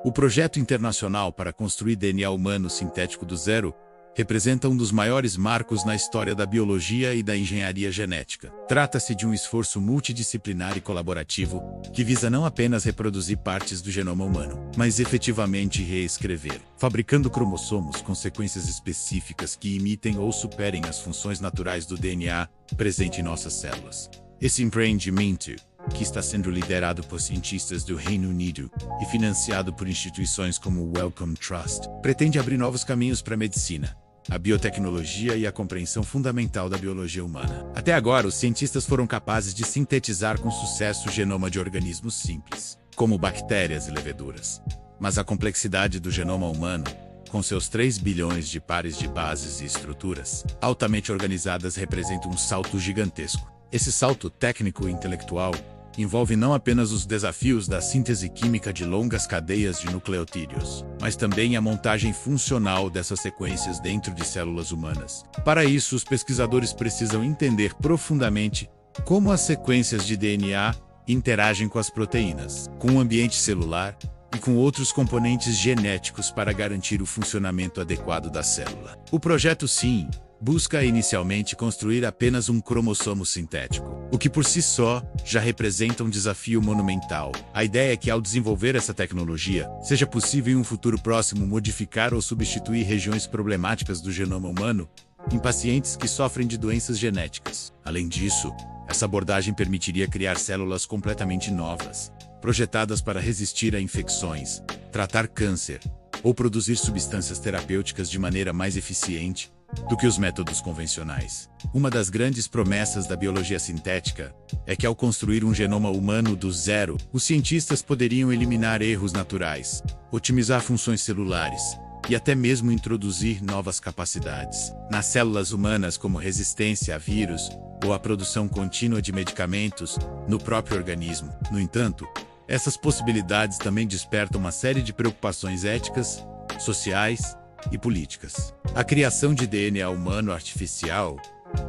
O projeto internacional para construir DNA humano sintético do zero representa um dos maiores marcos na história da biologia e da engenharia genética. Trata-se de um esforço multidisciplinar e colaborativo que visa não apenas reproduzir partes do genoma humano, mas efetivamente reescrever, fabricando cromossomos com sequências específicas que imitem ou superem as funções naturais do DNA presente em nossas células. Esse empreendimento, que está sendo liderado por cientistas do Reino Unido e financiado por instituições como o Wellcome Trust, pretende abrir novos caminhos para a medicina, a biotecnologia e a compreensão fundamental da biologia humana. Até agora, os cientistas foram capazes de sintetizar com sucesso o genoma de organismos simples, como bactérias e leveduras. Mas a complexidade do genoma humano, com seus 3 bilhões de pares de bases e estruturas altamente organizadas, representa um salto gigantesco. Esse salto técnico e intelectual envolve não apenas os desafios da síntese química de longas cadeias de nucleotídeos, mas também a montagem funcional dessas sequências dentro de células humanas. Para isso, os pesquisadores precisam entender profundamente como as sequências de DNA interagem com as proteínas, com o ambiente celular e com outros componentes genéticos para garantir o funcionamento adequado da célula. O projeto SIM busca inicialmente construir apenas um cromossomo sintético, o que por si só já representa um desafio monumental. A ideia é que, ao desenvolver essa tecnologia, seja possível em um futuro próximo modificar ou substituir regiões problemáticas do genoma humano em pacientes que sofrem de doenças genéticas. Além disso, essa abordagem permitiria criar células completamente novas, projetadas para resistir a infecções, tratar câncer ou produzir substâncias terapêuticas de maneira mais eficiente do que os métodos convencionais. Uma das grandes promessas da biologia sintética é que, ao construir um genoma humano do zero, os cientistas poderiam eliminar erros naturais, otimizar funções celulares e até mesmo introduzir novas capacidades nas células humanas, como resistência a vírus ou a produção contínua de medicamentos no próprio organismo. No entanto, essas possibilidades também despertam uma série de preocupações éticas, sociais e políticas. A criação de DNA humano artificial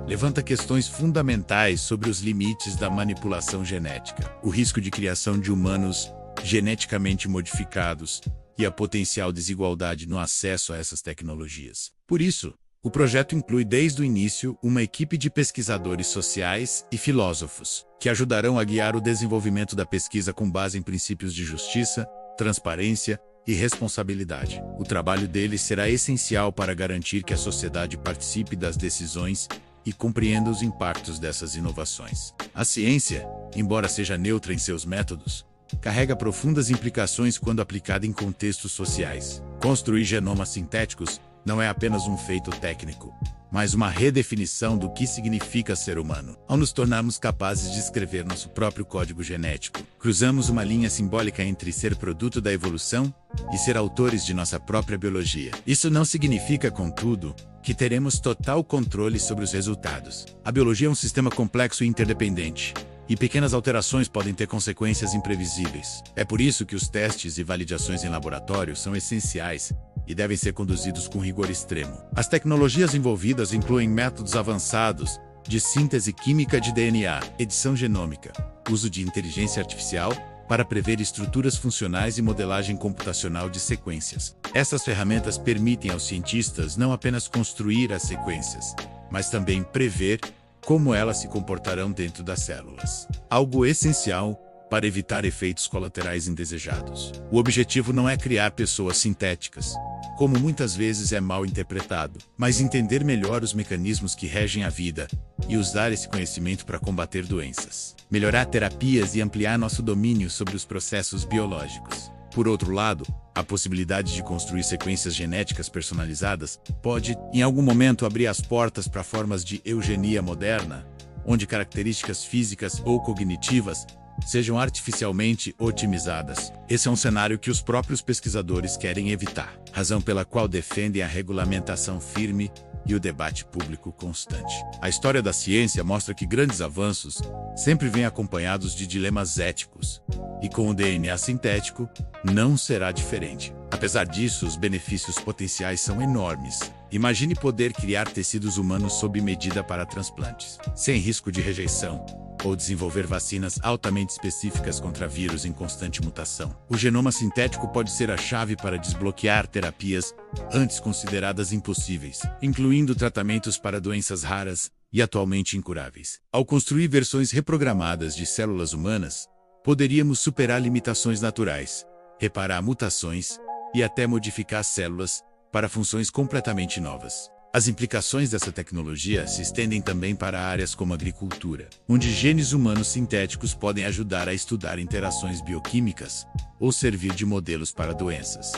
levanta questões fundamentais sobre os limites da manipulação genética, o risco de criação de humanos geneticamente modificados e a potencial desigualdade no acesso a essas tecnologias. Por isso, o projeto inclui desde o início uma equipe de pesquisadores sociais e filósofos, que ajudarão a guiar o desenvolvimento da pesquisa com base em princípios de justiça, transparência e responsabilidade. O trabalho deles será essencial para garantir que a sociedade participe das decisões e compreenda os impactos dessas inovações. A ciência, embora seja neutra em seus métodos, carrega profundas implicações quando aplicada em contextos sociais. Construir genomas sintéticos não é apenas um feito técnico, mas uma redefinição do que significa ser humano. Ao nos tornarmos capazes de escrever nosso próprio código genético, cruzamos uma linha simbólica entre ser produto da evolução e ser autores de nossa própria biologia. Isso não significa, contudo, que teremos total controle sobre os resultados. A biologia é um sistema complexo e interdependente, e pequenas alterações podem ter consequências imprevisíveis. É por isso que os testes e validações em laboratório são essenciais e devem ser conduzidos com rigor extremo. As tecnologias envolvidas incluem métodos avançados de síntese química de DNA, edição genômica, uso de inteligência artificial para prever estruturas funcionais e modelagem computacional de sequências. Essas ferramentas permitem aos cientistas não apenas construir as sequências, mas também prever como elas se comportarão dentro das células. Algo essencial para evitar efeitos colaterais indesejados. O objetivo não é criar pessoas sintéticas, como muitas vezes é mal interpretado, mas entender melhor os mecanismos que regem a vida e usar esse conhecimento para combater doenças, melhorar terapias e ampliar nosso domínio sobre os processos biológicos. Por outro lado, a possibilidade de construir sequências genéticas personalizadas pode, em algum momento, abrir as portas para formas de eugenia moderna, onde características físicas ou cognitivas sejam artificialmente otimizadas. Esse é um cenário que os próprios pesquisadores querem evitar, razão pela qual defendem a regulamentação firme e o debate público constante. A história da ciência mostra que grandes avanços sempre vêm acompanhados de dilemas éticos, e com o DNA sintético não será diferente. Apesar disso, os benefícios potenciais são enormes. Imagine poder criar tecidos humanos sob medida para transplantes, sem risco de rejeição, ou desenvolver vacinas altamente específicas contra vírus em constante mutação. O genoma sintético pode ser a chave para desbloquear terapias antes consideradas impossíveis, incluindo tratamentos para doenças raras e atualmente incuráveis. Ao construir versões reprogramadas de células humanas, poderíamos superar limitações naturais, reparar mutações e até modificar células para funções completamente novas. As implicações dessa tecnologia se estendem também para áreas como a agricultura, onde genes humanos sintéticos podem ajudar a estudar interações bioquímicas ou servir de modelos para doenças.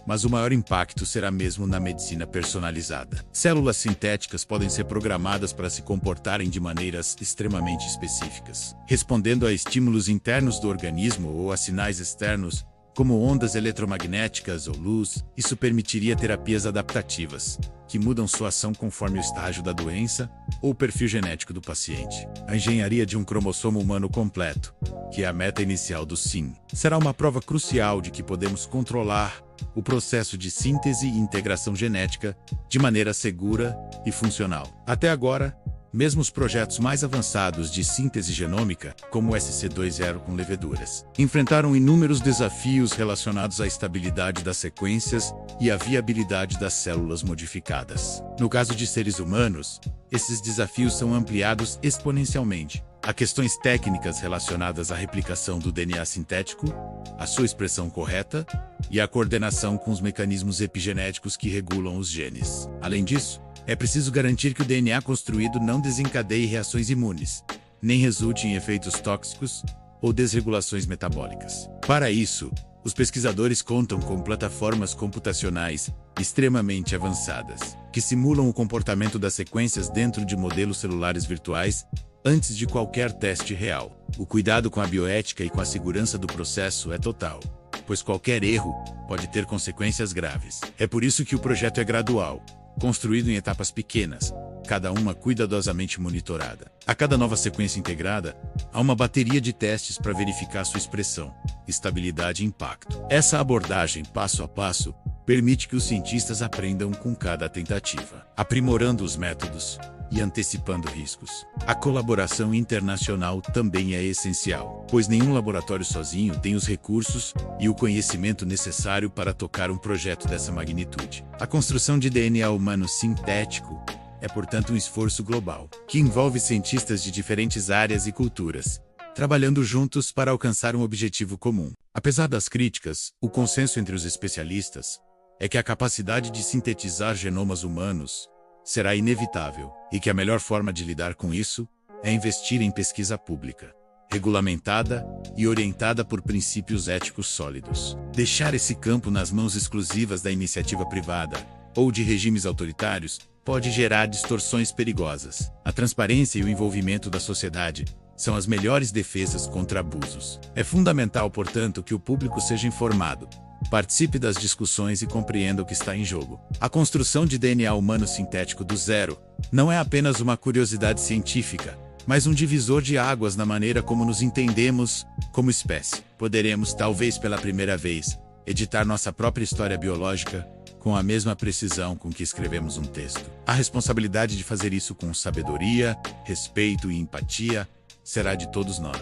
Mas o maior impacto será mesmo na medicina personalizada. Células sintéticas podem ser programadas para se comportarem de maneiras extremamente específicas, respondendo a estímulos internos do organismo ou a sinais externos, como ondas eletromagnéticas ou luz. Isso permitiria terapias adaptativas, que mudam sua ação conforme o estágio da doença ou o perfil genético do paciente. A engenharia de um cromossomo humano completo, que é a meta inicial do SIM, será uma prova crucial de que podemos controlar o processo de síntese e integração genética de maneira segura e funcional. Até agora, mesmo os projetos mais avançados de síntese genômica, como o SC2/0 com leveduras, enfrentaram inúmeros desafios relacionados à estabilidade das sequências e à viabilidade das células modificadas. No caso de seres humanos, esses desafios são ampliados exponencialmente. Há questões técnicas relacionadas à replicação do DNA sintético, a sua expressão correta e a coordenação com os mecanismos epigenéticos que regulam os genes. Além disso, é preciso garantir que o DNA construído não desencadeie reações imunes, nem resulte em efeitos tóxicos ou desregulações metabólicas. Para isso, os pesquisadores contam com plataformas computacionais extremamente avançadas, que simulam o comportamento das sequências dentro de modelos celulares virtuais antes de qualquer teste real. O cuidado com a bioética e com a segurança do processo é total, pois qualquer erro pode ter consequências graves. É por isso que o projeto é gradual, construído em etapas pequenas, cada uma cuidadosamente monitorada. A cada nova sequência integrada, há uma bateria de testes para verificar sua expressão, estabilidade e impacto. Essa abordagem, passo a passo, permite que os cientistas aprendam com cada tentativa, aprimorando os métodos e antecipando riscos. A colaboração internacional também é essencial, pois nenhum laboratório sozinho tem os recursos e o conhecimento necessário para tocar um projeto dessa magnitude. A construção de DNA humano sintético é, portanto, um esforço global, que envolve cientistas de diferentes áreas e culturas, trabalhando juntos para alcançar um objetivo comum. Apesar das críticas, o consenso entre os especialistas é que a capacidade de sintetizar genomas humanos será inevitável e que a melhor forma de lidar com isso é investir em pesquisa pública, regulamentada e orientada por princípios éticos sólidos. Deixar esse campo nas mãos exclusivas da iniciativa privada ou de regimes autoritários pode gerar distorções perigosas. A transparência e o envolvimento da sociedade são as melhores defesas contra abusos. É fundamental, portanto, que o público seja informado, participe das discussões e compreenda o que está em jogo. A construção de DNA humano sintético do zero não é apenas uma curiosidade científica, mas um divisor de águas na maneira como nos entendemos como espécie. Poderemos, talvez pela primeira vez, editar nossa própria história biológica com a mesma precisão com que escrevemos um texto. A responsabilidade de fazer isso com sabedoria, respeito e empatia será de todos nós.